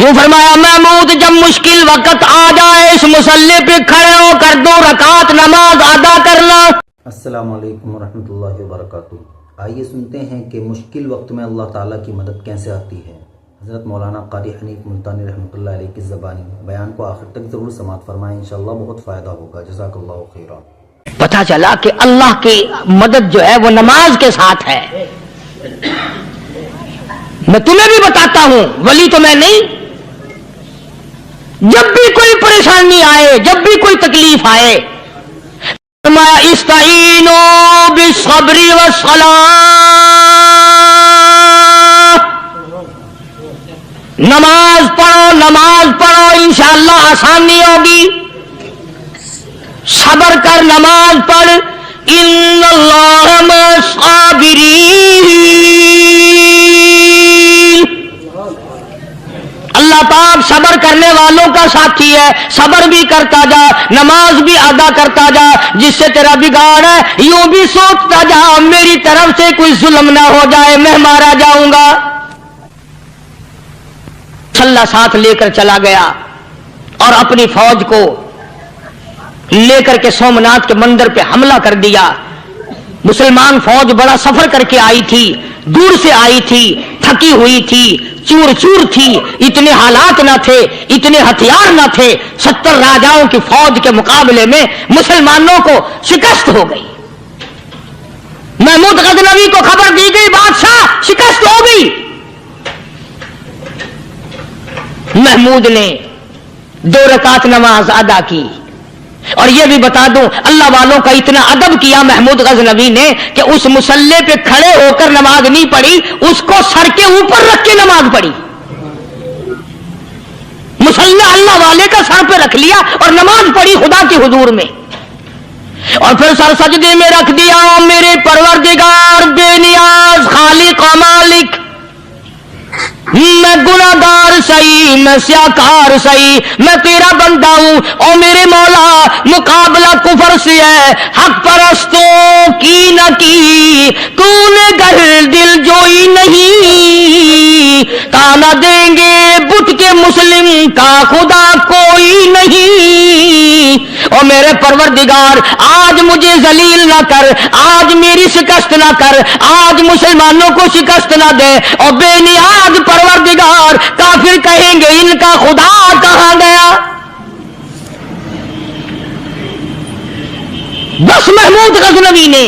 یوں فرمایا محمود جب مشکل وقت آ جائے اس مسلح پہ کھڑے ہو کر 2 رکعت نماز ادا کرنا۔ السلام علیکم ورحمۃ اللہ وبرکاتہ۔ آئیے سنتے ہیں کہ مشکل وقت میں اللہ تعالیٰ کی مدد کیسے آتی ہے۔ حضرت مولانا قاری حنیف ملتانی رحمۃ اللہ علیہ کی زبانی بیان کو آخر تک ضرور سماعت فرمائیں، انشاءاللہ بہت فائدہ ہوگا۔ جزاک اللہ خیرا۔ پتہ چلا کہ اللہ کی مدد جو ہے وہ نماز کے ساتھ ہے۔ میں تمہیں بھی بتاتا ہوں، ولی تو میں نہیں، جب بھی کوئی پریشانی آئے، جب بھی کوئی تکلیف آئے، استعینوا بالصبر والصلاۃ، نماز پڑھو انشاءاللہ آسانی ہوگی۔ صبر کر، نماز پڑھ، ان اللہ مع الصابرین، اللہ پاک صبر کرنے والوں کا ساتھی ہے۔ صبر بھی کرتا جا، نماز بھی ادا کرتا جا، جس سے تیرا بگاڑ ہے یوں بھی سوچتا جا میری طرف سے کوئی ظلم نہ ہو جائے، میں مارا جاؤں گا۔ اللہ ساتھ لے کر چلا گیا اور اپنی فوج کو لے کر کے سومناتھ کے مندر پہ حملہ کر دیا۔ مسلمان فوج بڑا سفر کر کے آئی تھی، دور سے آئی تھی، تھکی ہوئی تھی، چور چور تھی، اتنے حالات نہ تھے، اتنے ہتھیار نہ تھے۔ 70 راجاؤں کی فوج کے مقابلے میں مسلمانوں کو شکست ہو گئی۔ محمود غزنوی کو خبر دی گئی بادشاہ شکست ہو گئی۔ محمود نے 2 رکعت نماز ادا کی۔ اور یہ بھی بتا دوں، اللہ والوں کا اتنا ادب کیا محمود غزنوی نے کہ اس مسلح پہ کھڑے ہو کر نماز نہیں پڑھی، اس کو سر کے اوپر رکھ کے نماز پڑھی۔ مسلح اللہ والے کا سر پہ رکھ لیا اور نماز پڑھی خدا کے حضور میں، اور پھر سر سجدے میں رکھ دیا۔ میرے پروردگار بے نیاز خالق و مالک، میں گناہگار سہی، میں سیاکار سہی، میں تیرا بندہ ہوں، او میرے مولا مقابلہ کفر سے ہے، حق پرستوں کی نہ کی تو نے گر دل جوئی نہیں، تانا دیں گے بت کے مسلم کا خدا کوئی نہیں۔ او میرے پروردگار آج مجھے ذلیل نہ کر، آج میری شکست نہ کر، آج مسلمانوں کو شکست نہ دے۔ اور بے نیاز پروردگار کافر کہیں گے ان کا خدا کہاں گیا؟ بس محمود غزنوی نے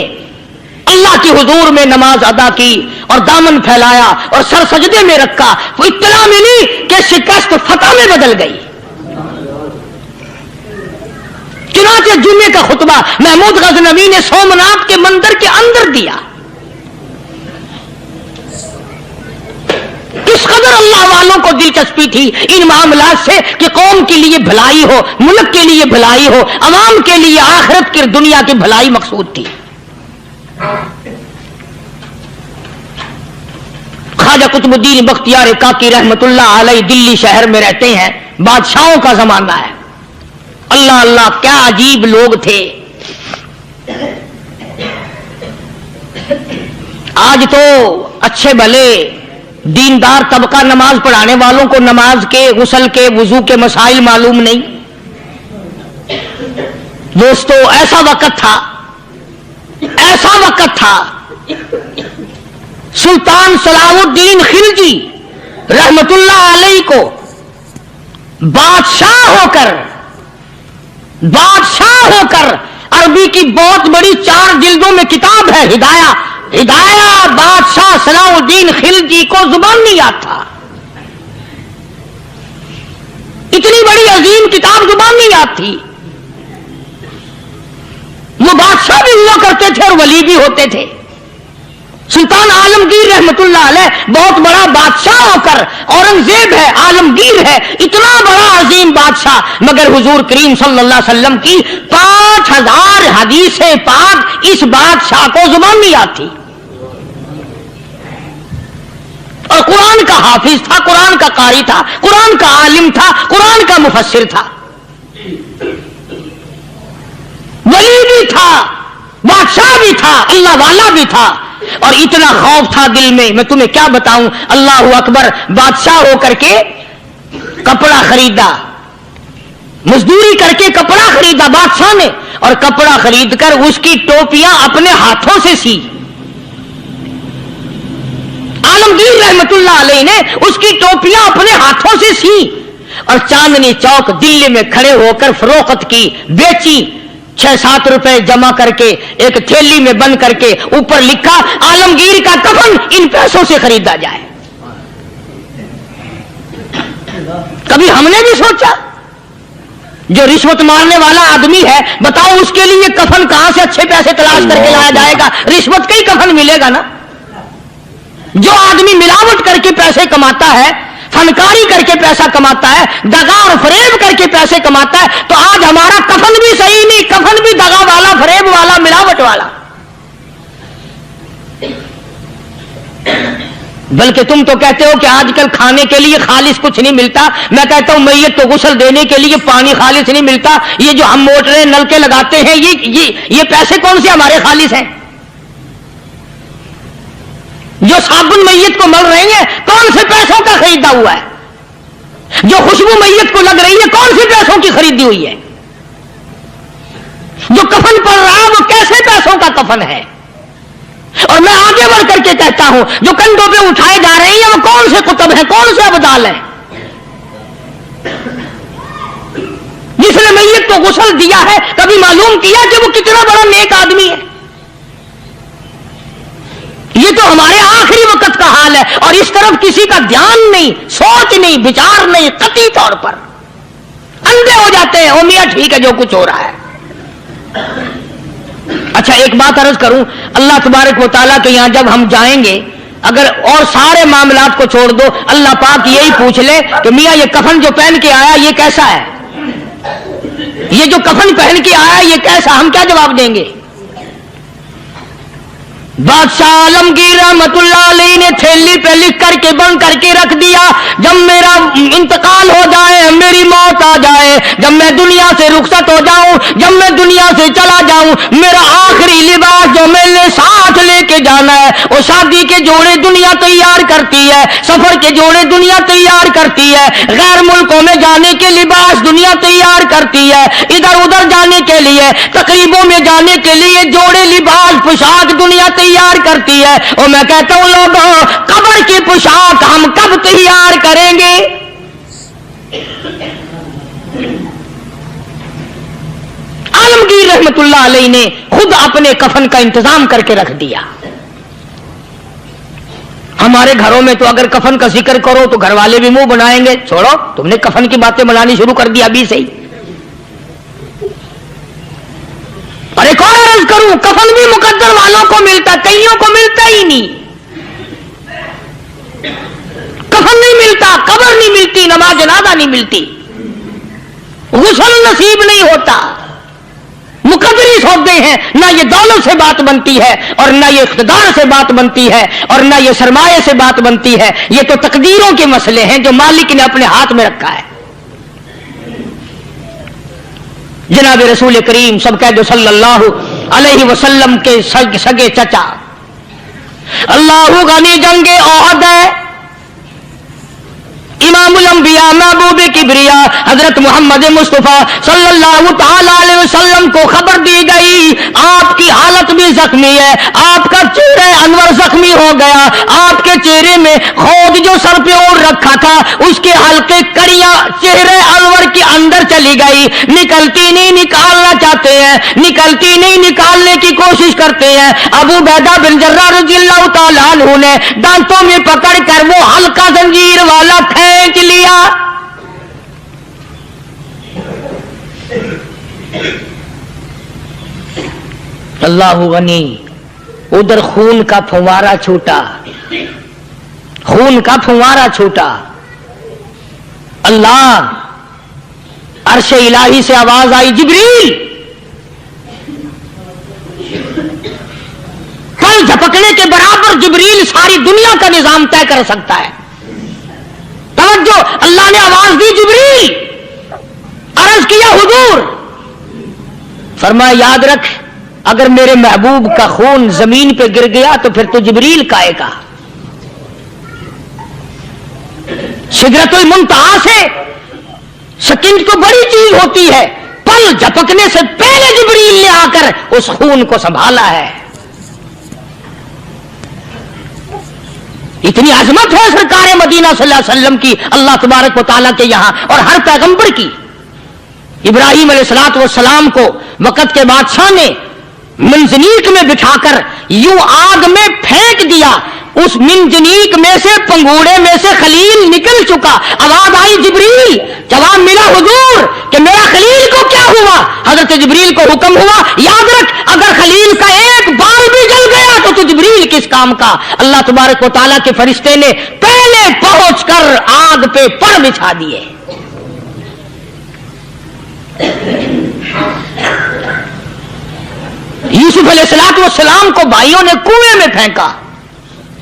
اللہ کے حضور میں نماز ادا کی اور دامن پھیلایا اور سر سجدے میں رکھا۔ وہ اطلاع ملی کہ شکست فتح میں بدل گئی۔ چنانچہ جمعے کا خطبہ محمود غزنوی نے سومناتھ کے مندر کے اندر دیا۔ اس قدر اللہ والوں کو دلچسپی تھی ان معاملات سے کہ قوم کے لیے بھلائی ہو، ملک کے لیے بھلائی ہو، عوام کے لیے آخرت کی دنیا کی بھلائی مقصود تھی۔ خواجہ قطب الدین بختیار کاکی رحمت اللہ علیہ دلی شہر میں رہتے ہیں، بادشاہوں کا زمانہ ہے۔ اللہ اللہ کیا عجیب لوگ تھے۔ آج تو اچھے بھلے دیندار طبقہ نماز پڑھانے والوں کو نماز کے، غسل کے، وضو کے مسائل معلوم نہیں۔ دوستو ایسا وقت تھا سلطان صلاح الدین خلجی رحمت اللہ علیہ کو بادشاہ ہو کر عربی کی بہت بڑی 4 جلدوں میں کتاب ہے ہدایہ بادشاہ صلاح الدین خلجی کو زبان نہیں یاد تھا۔ اتنی بڑی عظیم کتاب زبان نہیں یاد تھی۔ وہ بادشاہ بھی ہوا کرتے تھے اور ولی بھی ہوتے تھے۔ سلطان عالمگیر رحمت اللہ علیہ بہت بڑا بادشاہ ہو کر، اورنگزیب ہے، عالمگیر ہے، اتنا بڑا عظیم بادشاہ، مگر حضور کریم صلی اللہ علیہ وسلم کی 5000 حدیث پاک اس بادشاہ کو زبان نہیں یاد تھی۔ اور قرآن کا حافظ تھا، قرآن کا قاری تھا، قرآن کا عالم تھا، قرآن کا مفسر تھا، ولی بھی تھا، بادشاہ بھی تھا، اللہ والا بھی تھا، اور اتنا خوف تھا دل میں، میں تمہیں کیا بتاؤں۔ اللہ اکبر، بادشاہ ہو کر کے कपड़ा खरीदा, मजदूरी करके कपड़ा खरीदा बादशाह ने, और कपड़ा खरीदकर उसकी टोपियां अपने हाथों से सी। आलमगीर रहमतुल्लाह अलैह ने उसकी टोपियां अपने हाथों से सी और चांदनी चौक दिल्ली में खड़े होकर फरोख्त की, बेची। 6-7 रुपए जमा करके एक थैली में बंद करके ऊपर लिखा आलमगीर का कफन इन पैसों से खरीदा जाए। कभी हमने भी सोचा जो रिश्वत मारने वाला आदमी है, बताओ उसके लिए कफन कहां से अच्छे पैसे तलाश करके लाया जाएगा? रिश्वत का ही कफन मिलेगा ना। जो आदमी मिलावट करके पैसे कमाता है, फनकारी करके पैसा कमाता है, दगा और फरेब करके पैसे कमाता है, तो आज हमारा कफन भी सही नहीं, कफन भी दगा वाला, फरेब वाला, मिलावट वाला। बल्कि तुम तो कहते हो कि आजकल खाने के लिए खालिस कुछ नहीं मिलता। मैं कहता हूं मैयत को गुस्ल देने के लिए पानी खालिस नहीं मिलता। ये जो हम मोटरें नलके लगाते हैं, ये पैसे कौन से हमारे खालिस हैं? जो साबुन मैयत को मल रही है, कौन से पैसों का खरीदा हुआ है? जो खुशबू मैयत को लग रही है, कौन से पैसों की खरीदी हुई है? जो कफन पड़ रहा है, वो कैसे पैसों का कफन है? और मैं आगे बढ़ करके कहता हूं, जो कंधों पे उठाए जा रहे हैं, वो कौन से कुतुब हैं, कौन से अबदाल हैं? जिसने मैयत को गुस्ल दिया है, कभी मालूम किया कि वो कितना बड़ा नेक आदमी है? ये तो हमारे आखिरी वक्त का हाल है, और इस तरफ किसी का ध्यान नहीं, सोच नहीं, विचार नहीं, कतई तौर पर अंधे हो जाते हैं। ओ मियां ठीक है जो कुछ हो रहा है। अच्छा एक बात अर्ज करूं, अल्लाह तबारक व तआला के यहां जब हम जाएंगे, अगर और सारे मामलात को छोड़ दो, अल्लाह पाक यही पूछ ले कि मियां ये कफन जो पहन के आया ये कैसा है? ये जो कफन पहन के आया ये कैसा? हम क्या जवाब देंगे? बादशाह आलमगीर रहमतुल्लाह अलैह ने थैली पे लिख करके बंद करके रख दिया, जब मेरा इंतकाल हो जाए, मेरी मौत आ जाए, जब मैं दुनिया से रुखसत हो जाऊं, जब मैं दुनिया से चला जाऊं, मेरा आखिरी लिबास जो मैंने साथ लेके जाना है, वो शादी के जोड़े दुनिया तैयार करती है, सफर के जोड़े दुनिया तैयार करती है, गैर मुल्कों में जाने के लिबास दुनिया तैयार करती है, इधर उधर जाने के लिए, तकरीबों में जाने के लिए जोड़े लिबास पोशाक दुनिया तैयार करती है। और मैं कहता हूं लोगों, कब्र की पोशाक हम कब तैयार करेंगे? आलमगीर रहमतुल्लाह अलैह ने खुद अपने कफन का इंतजाम करके रख दिया। हमारे घरों में तो अगर कफन का जिक्र करो तो घर वाले भी मुंह बनाएंगे, छोड़ो तुमने कफन की बातें बनानी शुरू कर दी अभी से ही। अरे कौन अर्ज करूं, कफन भी मुकद्दर वालों को मिलता, कईयों को मिलता ही नहीं। कफन नहीं मिलता, कब्र नहीं मिलती, नमाज जनाजा नहीं मिलती, गुस्ल नसीब नहीं होता, मुकद्दरी सौदे हैं। ना ये दौलत से बात बनती है, और ना ये इख्तिदार से बात बनती है, और ना ये सरमाए से बात बनती है। ये तो तकदीरों के मसले हैं जो मालिक ने अपने हाथ में रखा है। जनाब रसूल करीम सब कह दो सल्लल्लाहु अलैहि वसल्लम के सगे चचा अल्लाहु गनी जंगे ओहद है, इमामुल अंबिया महबूब किबरिया हजरत मोहम्मद मुस्तफा सल्लल्लाहु तआला अलैहि वसल्लम को खबर दी गई, आपकी हालत भी जख्मी है, आपका चेहरा अनवर जख्मी हो गया, आपके चेहरे में खोद जो सर पे ओढ़ रखा था उसके हल्के कड़ियां चेहरे अनवर के अंदर चली गई, निकलती नहीं, निकालना चाहते हैं, निकलती नहीं, निकालने की कोशिश करते हैं। अबू बैदा बिन जर्राह रज़ियल्लाहु तआला अन्हु ने दांतों में पकड़कर वो हल्का जंजीर वाला खींच लिया। अल्लाहु गनी, उधर खून का फुवारा छूटा, खून का फुवारा छूटा। अल्लाह, अर्शे इलाही से आवाज आई, जिब्रील कल झपकने के बराबर जिब्रील सारी दुनिया का निजाम तय कर सकता है। तवज्जो, अल्लाह ने आवाज दी, जिब्रील, अर्ज किया हुजूर, फरमाया याद रख अगर मेरे महबूब का खून जमीन पे गिर गया तो फिर तो जिब्रील का आएगा। सिदरतुल मुंतहा से सेकंड तो बड़ी चीज होती है, पल झपकने से पहले जिब्रील ने आकर उस खून को संभाला है। इतनी अजमत है सरकार मदीना सल्लल्लाहु अलैहि वसल्लम की अल्लाह तबारक व तआला के यहां और हर पैगंबर की। इब्राहिम अलैहिस्सलातु वस्सलाम को वक़्त के बादशाह ने मंजनीक में बिठाकर यूं आग में फेंक दिया, उस मिंजनीक में से पंगूड़े में से खलील निकल चुका। आवाज आई जिब्रील, जवाब मिला हुजूर कि मेरा खलील को क्या हुआ। हजरत जिब्रील को हुक्म हुआ, याद रख अगर खलील का एक बाल भी जल गया तो जिब्रील किस काम का। अल्लाह तबारक व तआला के फरिश्ते ने पहले पहुंचकर आग पे पर बिछा दिए। यूसुफ अलैहिस्सलातु वस्सलाम को भाइयों ने कुएं में फेंका।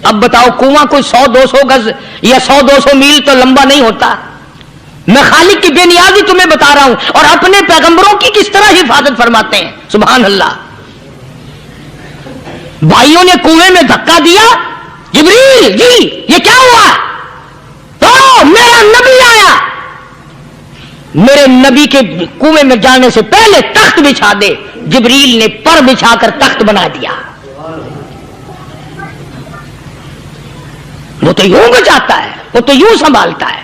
अब बताओ कुआं कोई 100-200 गज या 100-200 मील तो लंबा नहीं होता। मैं खालिक की बेनियाजी तुम्हें बता रहा हूं और अपने पैगंबरों की किस तरह हिफाजत फरमाते हैं। सुभान अल्लाह। भाइयों ने कुएं में धक्का दिया, जिब्रील जी ये क्या हुआ। तो मेरा नबी आया, मेरे नबी के कुएं में जाने से पहले तख्त बिछा दे। जिब्रील ने पर बिछाकर तख्त बना दिया। वो तो यूं बचाता है, वो तो यूं संभालता है।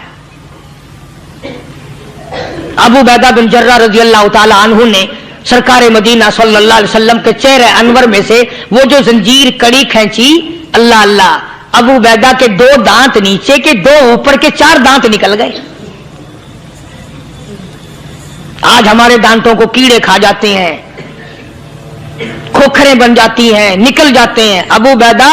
अबू बैदा बिन जर्रा रज़ियल्लाहु ताला अन्हु ने सरकार मदीना सल्लल्लाहु अलैहि वसल्लम के चेहरे अनवर में से वो जो जंजीर कड़ी खींची, अल्लाह अल्लाह, अबू बैदा के 2 दांत नीचे के, 2 ऊपर के, 4 दांत निकल गए। आज हमारे दांतों को कीड़े खा जाते हैं, खोखरें बन जाती हैं, निकल जाते हैं। अबू बैदा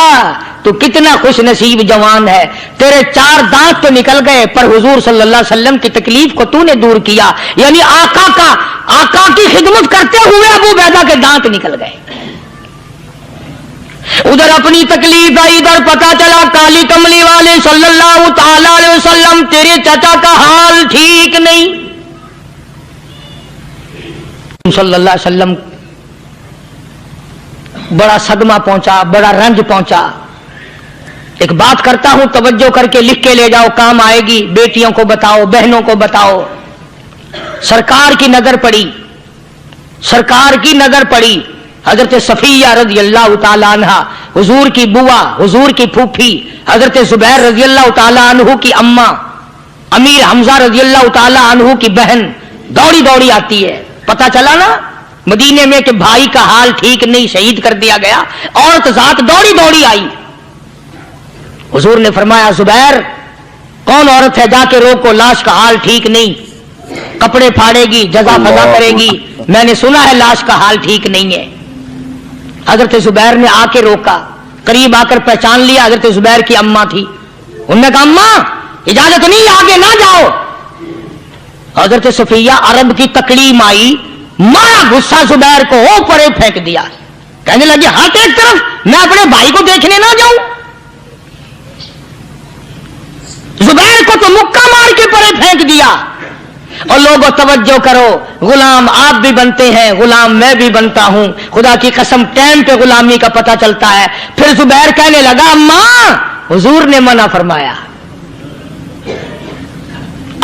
तो कितना खुश नसीब जवान है, तेरे 4 दांत तो निकल गए पर हुजूर सल्लल्लाहु अलैहि वसल्लम की तकलीफ को तूने दूर किया। यानी आका की खिदमत करते हुए अबू बैदा के दांत निकल गए। उधर अपनी तकलीफ आई, इधर पता चला काली कमली वाले सल्लल्लाहु ताला अलैहि वसल्लम तेरे चाचा का हाल ठीक नहीं। सल्लल्लाहु अलैहि वसल्लम बड़ा सदमा पहुंचा, बड़ा रंज पहुंचा। एक बात करता हूं, तवज्जो करके लिख के ले जाओ, काम आएगी। बेटियों को बताओ, बहनों को बताओ। सरकार की नजर पड़ी, सरकार की नजर पड़ी हजरत सफिया रज़ियल्लाहु ताला अन्हा, हुजूर की बुआ, हुजूर की फूफी, हजरत जुबैर रज़ियल्लाहु ताला अन्हु की अम्मा, अमीर हमजा रज़ियल्लाहु ताला अन्हु की बहन दौड़ी दौड़ी आती है। पता चला ना मदीने में कि भाई का हाल ठीक नहीं, शहीद कर दिया गया। औरत जात दौड़ी दौड़ी आई। हुजूर ने फरमाया, जुबैर कौन औरत है, जाके रोको, लाश का हाल ठीक नहीं, कपड़े फाड़ेगी, जजा फजा करेगी, मैंने सुना है लाश का हाल ठीक नहीं है। हजरत जुबैर ने आके रोका, करीब आकर पहचान लिया हजरत जुबैर की अम्मा थी। उन्होंने कहा अम्मा इजाजत नहीं, आगे ना जाओ। हजरत सफिया अरब की तकलीम आई, मारा गुस्सा जुबैर को हो परे फेंक दिया। कहने लगी हाथ एक तरफ, मैं अपने भाई को देखने ना जाऊं। जुबैर को तो मुक्का मार के परे फेंक दिया। और लोगों तवज्जो करो, गुलाम आप भी बनते हैं, गुलाम मैं भी बनता हूं। खुदा की कसम टाइम पे गुलामी का पता चलता है। फिर जुबैर कहने लगा अम्मा हुजूर ने मना फरमाया,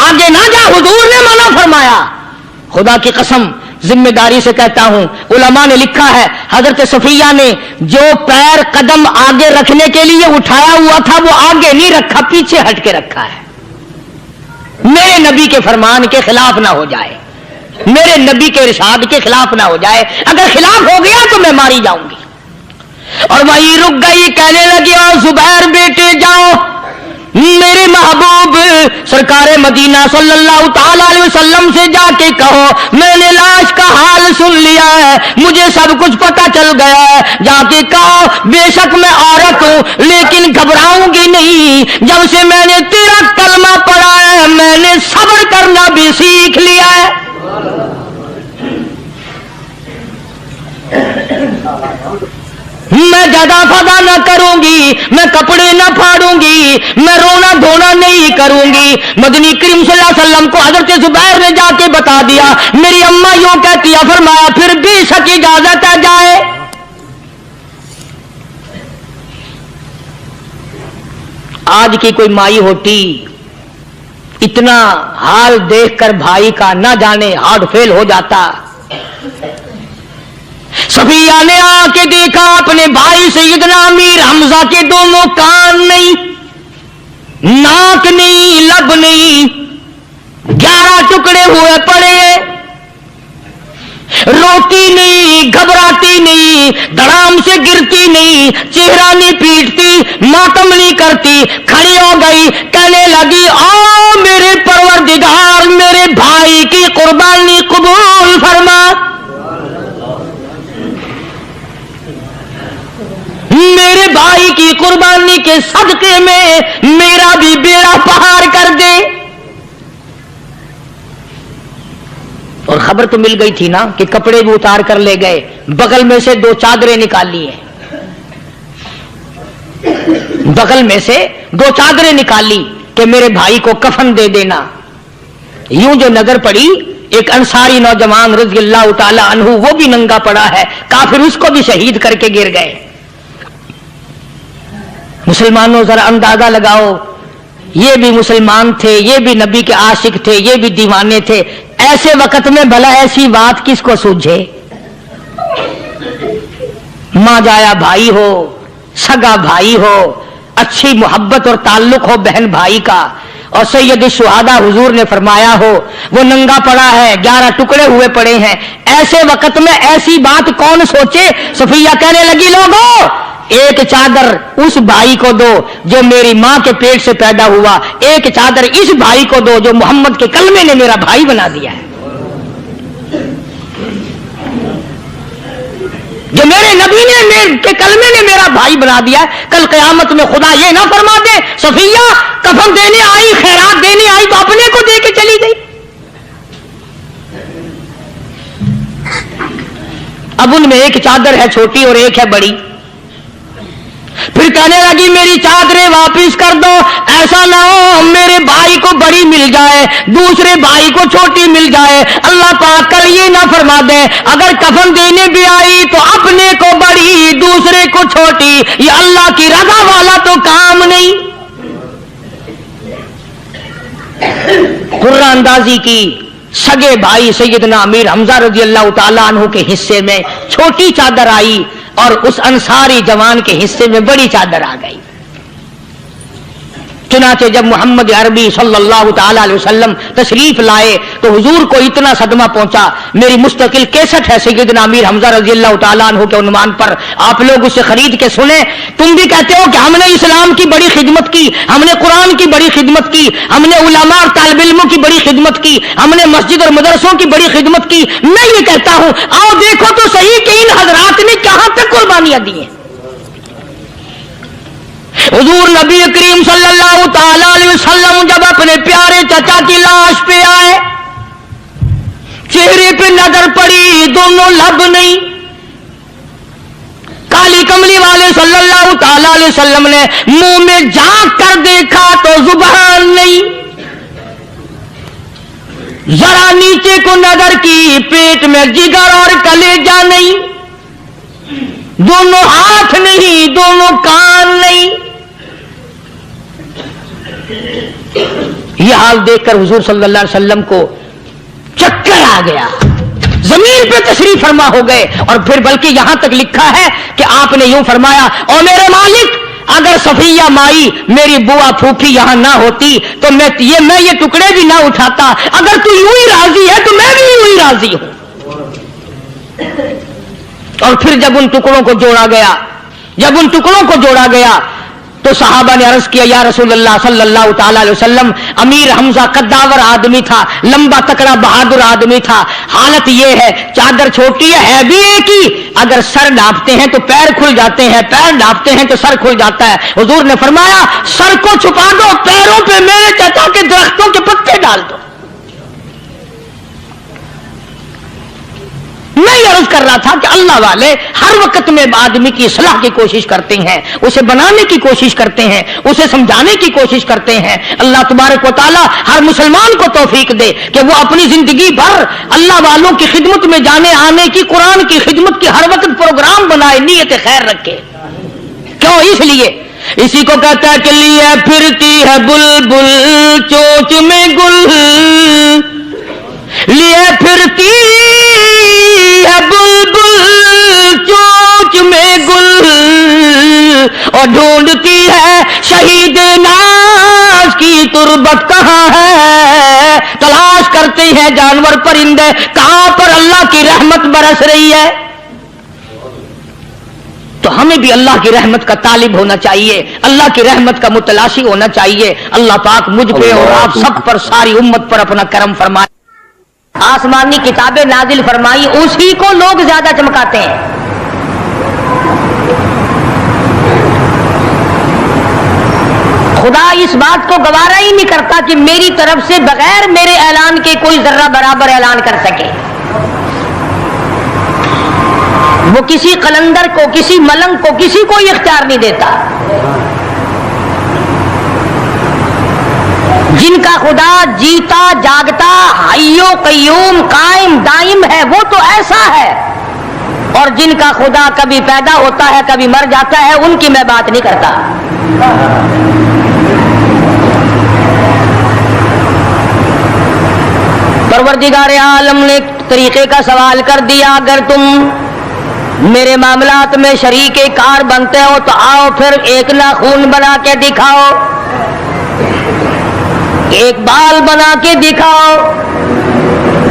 आगे ना जा, हुजूर ने मना फरमाया। खुदा की कसम जिम्मेदारी से कहता हूं, उलमा ने लिखा है हजरत सफिया ने जो पैर कदम आगे रखने के लिए उठाया हुआ था वो आगे नहीं रखा, पीछे हट के रखा है। मेरे नबी के फरमान के खिलाफ ना हो जाए, मेरे नबी के इरशाद के खिलाफ ना हो जाए। अगर खिलाफ हो गया तो मैं मारी जाऊंगी। और वही रुक गई, कहने लगी और जुबैर बेटे जाओ, मेरे महबूब सरकार मदीना सल्लल्लाहु ताला अलैहि वसल्लम से जाके कहो मैंने लाश का हाल सुन लिया है, मुझे सब कुछ पता चल गया है। जाके कहो बेशक मैं औरत हूं लेकिन घबराऊंगी नहीं, जब से मैंने तेरा कलमा पढ़ा है मैंने सब्र करना भी सीख लिया है। मैं ज्यादा फदा न करूंगी, मैं कपड़े न फाड़ूंगी, मैं रोना धोना नहीं करूंगी। मदनी करीम सल्लल्लाहु अलैहि वसल्लम को हजरत जुबैर ने जाके बता दिया, मेरी अम्मा यूं कहती है, फरमाया फिर बेशक इजाजत है जाए। आज की कोई माई होती इतना हाल देखकर भाई का ना जाने हार्ट फेल हो जाता। सफिया ने आके देखा अपने भाई सैयदना अमीर हमजा के दोनों कान नहीं, नाक नहीं, लब नहीं, 11 टुकड़े हुए पड़े, रोती नहीं, घबराती नहीं, धड़ाम से गिरती नहीं, चेहरा नहीं पीटती, मातम नहीं करती, खड़ी हो गई, कहने लगी ओ मेरे परवरदिगार, मेरे भाई की कुर्बानी कबूल फरमा, मेरे भाई की कुर्बानी के सदके में मेरा भी बेड़ा पार कर दे। और खबर तो मिल गई थी ना कि कपड़े भी उतार कर ले गए, बगल में से 2 चादरें निकाली हैं, बगल में से 2 चादरें निकाली कि मेरे भाई को कफन दे देना। यूं जो नजर पड़ी, एक अंसारी नौजवान रज़ियल्लाहु ताला अन्हु, वो भी नंगा पड़ा है, काफिर उसको भी शहीद करके गिर गए। मुसलमानों जरा अंदाजा लगाओ, ये भी मुसलमान थे, ये भी नबी के आशिक थे, ये भी दीवाने थे, ऐसे वक्त में भला ऐसी बात किसको सूझे? मां जाया भाई हो, सगा भाई हो, अच्छी मोहब्बत और ताल्लुक हो बहन भाई का, और सैयद शुहादा हुजूर ने फरमाया हो, वो नंगा पड़ा है, 11 टुकड़े हुए पड़े हैं, ऐसे वक्त में ऐसी बात कौन सोचे? सफिया कहने लगी लोगों, एक चादर उस भाई को दो जो मेरी मां के पेट से पैदा हुआ, एक चादर इस भाई को दो जो मोहम्मद के कलमे ने मेरा भाई बना दिया है, जो मेरे नबी ने मेरे के कलमे ने मेरा भाई बना दिया है। कल क़यामत में खुदा ये ना फरमा दे सफिया कफन देने आई, खैरात देने आई तो अपने को दे के चली गई। अब उनमें एक चादर है छोटी और एक है बड़ी। फिर कहने लगी मेरी चादरें वापस कर दो, ऐसा ना हो मेरे भाई को बड़ी मिल जाए, दूसरे भाई को छोटी मिल जाए, अल्लाह पाक कल ये ना फरमा दे अगर कफन देने भी आई तो अपने को बड़ी दूसरे को छोटी, ये अल्लाह की रजा वाला तो काम नहीं। कुर्रा अंदाजी की सगे भाई सैयदना अमीर हमजा रज़ियल्लाहु ताला अन्हु के हिस्से में छोटी चादर आई और उस अंसारी जवान के हिस्से में बड़ी चादर आ गई। चुनाचे जब मोहम्मद अरबी सल्लल्लाहु ताला अलैहि वसल्लम तशरीफ लाए तो हुजूर को इतना सदमा पहुंचा। मेरी मुस्तकिल कैसेट है सैयदना अमीर हमजा रज़ियल्लाहु ताला अन्हु के उन्वान पर, आप लोग उसे खरीद के सुने। तुम भी कहते हो कि हमने इस्लाम की बड़ी खिदमत की, हमने कुरान की बड़ी खिदमत की, हमने उलमा और तालिब इल्मों की बड़ी खिदमत की, हमने मस्जिद और मदरसों की बड़ी खिदमत की। मैं ये कहता हूं आओ देखो तो सही कि इन हजरात ने कहां तक कुर्बानियां दी हैं। हुजूर नबी करीम सल्लल्लाहु ताला अलैहि वसल्लम जब अपने प्यारे चचा की लाश पे आए, चेहरे पे नजर पड़ी, दोनों लब नहीं, काली कमली वाले सल्लल्लाहु ताला अलैहि वसल्लम ने मुंह में झांक कर देखा तो जुबान नहीं, जरा नीचे को नजर की, पेट में जिगर और कलेजा नहीं, दोनों हाथ नहीं, दोनों कान नहीं। यह हाल देखकर हुजूर सल्लल्लाहु अलैहि वसल्लम को चक्कर आ गया, जमीन पे तशरीफ फरमा हो गए। और फिर बल्कि यहां तक लिखा है कि आपने यूं फरमाया ओ मेरे मालिक अगर सफिया माई मेरी बुआ फूफी यहां ना होती तो मैं ये टुकड़े भी ना उठाता, अगर तू यूं ही राजी है तो मैं भी यूं ही राजी हूं। और फिर जब उन टुकड़ों को जोड़ा गया तो सहाबा ने अर्ज किया या रसूलल्लाह सल्लल्लाहु ताला अलैहि वसल्लम, अमीर हमजा कद्दावर आदमी था, लंबा तकड़ा बहादुर आदमी था, हालत यह है चादर छोटी है भी एक ही, अगर सर ढांपते हैं तो पैर खुल जाते हैं, पैर ढांपते हैं तो सर खुल जाता है। हुजूर ने फरमाया सर को छुपा दो, पैरों पे मेरे चचा के दरख्तों के पत्ते डाल दो। मैं ये अर्ज कर रहा था कि अल्लाह वाले हर वक्त में आदमी की इस्लाह की कोशिश करते हैं, उसे बनाने की कोशिश करते हैं, उसे समझाने की कोशिश करते हैं। अल्लाह तबारक व तआला हर मुसलमान को तौफीक दे कि वो अपनी जिंदगी भर अल्लाह वालों की खिदमत में जाने आने की, कुरान की खिदमत की हर वक्त प्रोग्राम बनाए, नीयत खैर रखे। क्यों? इसलिए اسی کو کہتا ہے کہ لیے پھرتی ہے بلبل چوچ میں گل، لیے پھرتی ہے بلبل چوچ میں گل، اور ڈھونڈتی ہے شہید ناز کی تربت کہاں ہے، تلاش کرتے ہیں جانور پرندے کہاں پر اللہ کی رحمت برس رہی ہے۔ تو ہمیں بھی اللہ کی رحمت کا طالب ہونا چاہیے، اللہ کی رحمت کا متلاشی ہونا چاہیے۔ اللہ پاک مجھ پہ اور آپ سب پر، ساری امت پر اپنا کرم فرمائے۔ آسمانی کتابیں نازل فرمائی، اسی کو لوگ زیادہ چمکاتے ہیں۔ خدا اس بات کو گوارا ہی نہیں کرتا کہ میری طرف سے بغیر میرے اعلان کے کوئی ذرہ برابر اعلان کر سکے۔ وہ کسی قلندر کو، کسی ملنگ کو، کسی کو اختیار نہیں دیتا۔ جن کا خدا جیتا جاگتا حی و قیوم قائم دائم ہے وہ تو ایسا ہے، اور جن کا خدا کبھی پیدا ہوتا ہے کبھی مر جاتا ہے ان کی میں بات نہیں کرتا۔ پروردگار عالم نے طریقے کا سوال کر دیا، اگر تم میرے معاملات میں شریک کار بنتے ہو تو آؤ پھر ایک ناخون بنا کے دکھاؤ، ایک بال بنا کے دکھاؤ،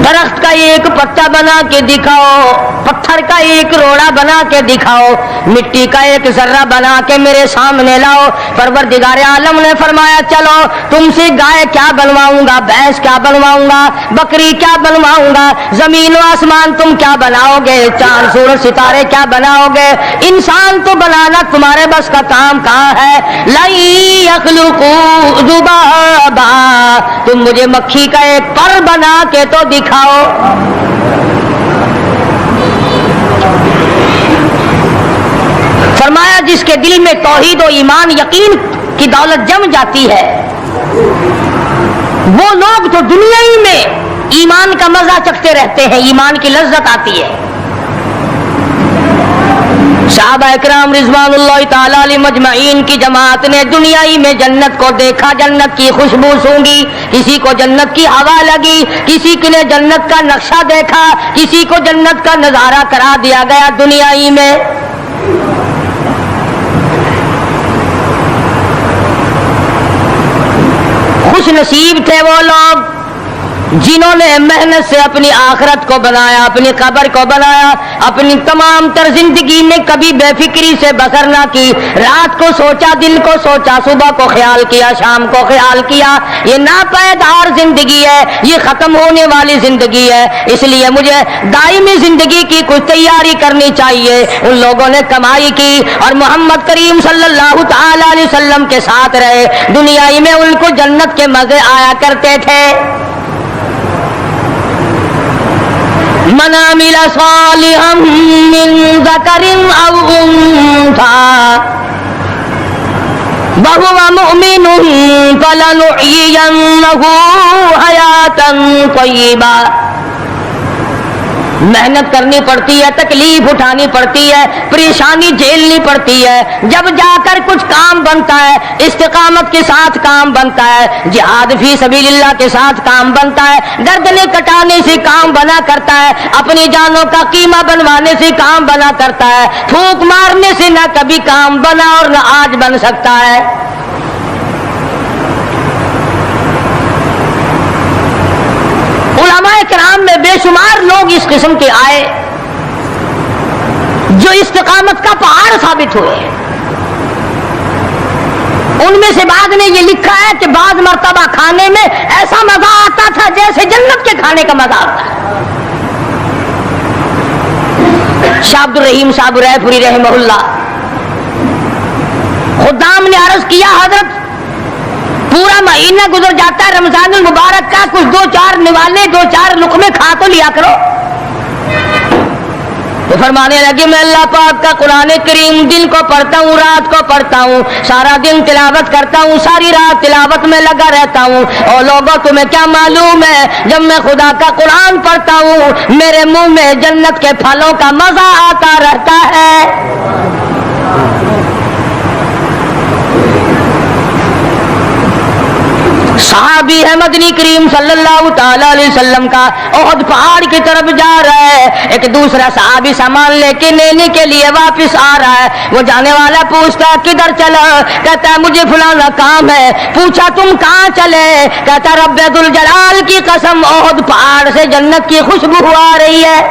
درخت کا ایک پتا بنا کے دکھاؤ، پتھر کا ایک روڑا بنا کے دکھاؤ، مٹی کا ایک ذرہ بنا کے میرے سامنے لاؤ۔ پروردگار عالم نے فرمایا چلو تم سے گائے کیا بنواؤں گا، بھینس کیا بنواؤں گا، بکری کیا بنواؤں گا، زمین و آسمان تم کیا بناؤ گے، چاند سورج ستارے کیا بناؤ گے، انسان تو بنانا تمہارے بس کا کام کہاں ہے۔ لَن يَخْلُقُوا ذُبَابًا، تم مجھے مکھی کا ایک پر بنا کے تو دکھاؤ۔ فرمایا جس کے دل میں توحید و ایمان یقین کی دولت جم جاتی ہے وہ لوگ تو دنیا ہی میں ایمان کا مزہ چکھتے رہتے ہیں، ایمان کی لذت آتی ہے۔ صحابہ اکرام رضوان اللہ تعالی علیہ مجمعین کی جماعت نے دنیا ہی میں جنت کو دیکھا، جنت کی خوشبو سونگی، کسی کو جنت کی ہوا لگی، کسی نے جنت کا نقشہ دیکھا، کسی کو جنت کا نظارہ کرا دیا گیا دنیا ہی میں۔ خوش نصیب تھے وہ لوگ جنہوں نے محنت سے اپنی آخرت کو بنایا، اپنی قبر کو بنایا، اپنی تمام تر زندگی میں کبھی بے فکری سے بسر نہ کی، رات کو سوچا، دن کو سوچا، صبح کو خیال کیا، شام کو خیال کیا۔ یہ ناپائیدار زندگی ہے، یہ ختم ہونے والی زندگی ہے، اس لیے مجھے دائمی زندگی کی کچھ تیاری کرنی چاہیے۔ ان لوگوں نے کمائی کی اور محمد کریم صلی اللہ تعالی علیہ وسلم کے ساتھ رہے، دنیا ہی میں ان کو جنت کے مزے آیا کرتے تھے۔ من عمل صالحا من ذکر او انثى وهو مؤمن فلنحيينه حياة طيبة۔ محنت کرنی پڑتی ہے، تکلیف اٹھانی پڑتی ہے، پریشانی جھیلنی پڑتی ہے، جب جا کر کچھ کام بنتا ہے، استقامت کے ساتھ کام بنتا ہے، جہاد فی سبیل اللہ کے ساتھ کام بنتا ہے، گردنیں کٹانے سے کام بنا کرتا ہے، اپنی جانوں کا قیمہ بنوانے سے کام بنا کرتا ہے، پھونک مارنے سے نہ کبھی کام بنا اور نہ آج بن سکتا ہے۔ علماء کرام میں بے شمار لوگ اس قسم کے آئے جو استقامت کا پہاڑ ثابت ہوئے۔ ان میں سے بعد نے یہ لکھا ہے کہ بعض مرتبہ کھانے میں ایسا مزہ آتا تھا جیسے جنت کے کھانے کا مزہ آتا ہے۔ شاہ عبد الرحیم صاحب رائے پوری رحمہ اللہ خدام نے عرض کیا حضرت پورا مہینہ گزر جاتا ہے رمضان المبارک کا، کچھ دو چار نوالے، دو چار لقمے کھا تو لیا کرو۔ تو فرمانے لگے میں اللہ پاک کا قرآن کریم دن کو پڑھتا ہوں، رات کو پڑھتا ہوں، سارا دن تلاوت کرتا ہوں، ساری رات تلاوت میں لگا رہتا ہوں، اور لوگوں تمہیں کیا معلوم ہے جب میں خدا کا قرآن پڑھتا ہوں میرے منہ میں جنت کے پھلوں کا مزہ آتا رہتا ہے۔ صحابی ہے مدنی کریم صلی اللہ تعالی علیہ وسلم کا، احد پہاڑ کی طرف جا رہا ہے، ایک دوسرا صحابی سامان لے کے لینے کے لیے واپس آ رہا ہے، وہ جانے والا پوچھتا کدھر چلا؟ کہتا ہے مجھے فلانا کام ہے۔ پوچھا تم کہاں چلے؟ کہتا رب ذوالجلال کی قسم احد پہاڑ سے جنت کی خوشبو آ رہی ہے۔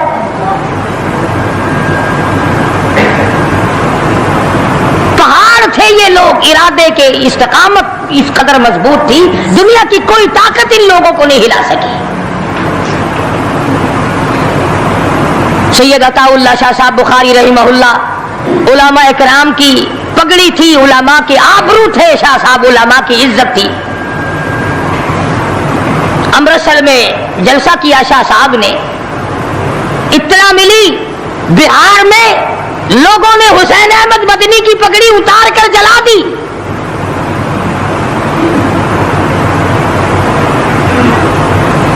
تھے یہ لوگ، ارادے کے استقامت اس قدر مضبوط تھی، دنیا کی کوئی طاقت ان لوگوں کو نہیں ہلا سکی۔ سید عطا اللہ شاہ صاحب بخاری رحمہ اللہ، علماء اکرام کی پگڑی تھی، علماء کے آبرو تھے شاہ صاحب، علماء کی عزت تھی۔ امرتسر میں جلسہ کیا شاہ صاحب نے، اطلاع ملی بہار میں لوگوں نے حسین احمد مدنی کی پگڑی اتار کر جلا دی۔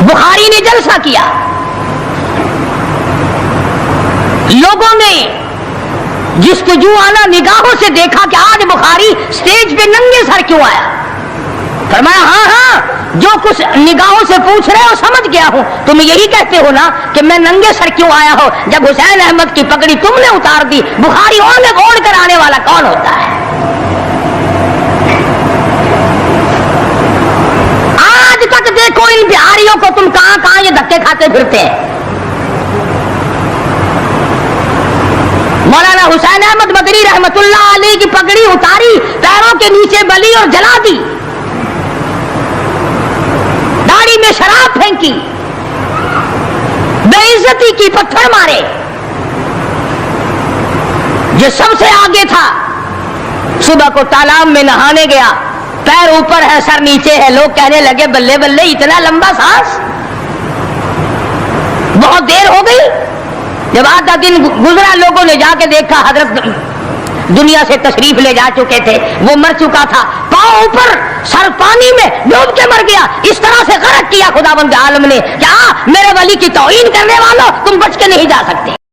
بخاری نے جلسہ کیا، لوگوں نے جستجوانہ نگاہوں سے دیکھا کہ آج بخاری سٹیج پہ ننگے سر کیوں آیا؟ فرمایا ہاں جو کچھ نگاہوں سے پوچھ رہے ہو سمجھ گیا ہوں، تم یہی کہتے ہو نا کہ میں ننگے سر کیوں آیا ہو؟ جب حسین احمد کی پگڑی تم نے اتار دی، بخاری اوڑھ کر آنے والا کون ہوتا ہے؟ آج تک دیکھو ان بہاریوں کو، تم کہاں کہاں یہ دھکے کھاتے پھرتے ہیں۔ مولانا حسین احمد مدنی رحمت اللہ علیہ کی پگڑی اتاری، پیروں کے نیچے بلی اور جلا دی، داڑھی میں شراب پھینکی، بے عزتی کی، پتھر مارے۔ جو سب سے آگے تھا صبح کو تالاب میں نہانے گیا، پیر اوپر ہے سر نیچے ہے، لوگ کہنے لگے بلے بلے اتنا لمبا سانس۔ بہت دیر ہو گئی، جب آدھا دن گزرا لوگوں نے جا کے دیکھا حضرت دنیا سے تشریف لے جا چکے تھے، وہ مر چکا تھا، پاؤں اوپر سر پانی میں ڈوب کے مر گیا۔ اس طرح سے غرق کیا خداوند عالم نے کہ میرے ولی کی توہین کرنے والوں تم بچ کے نہیں جا سکتے۔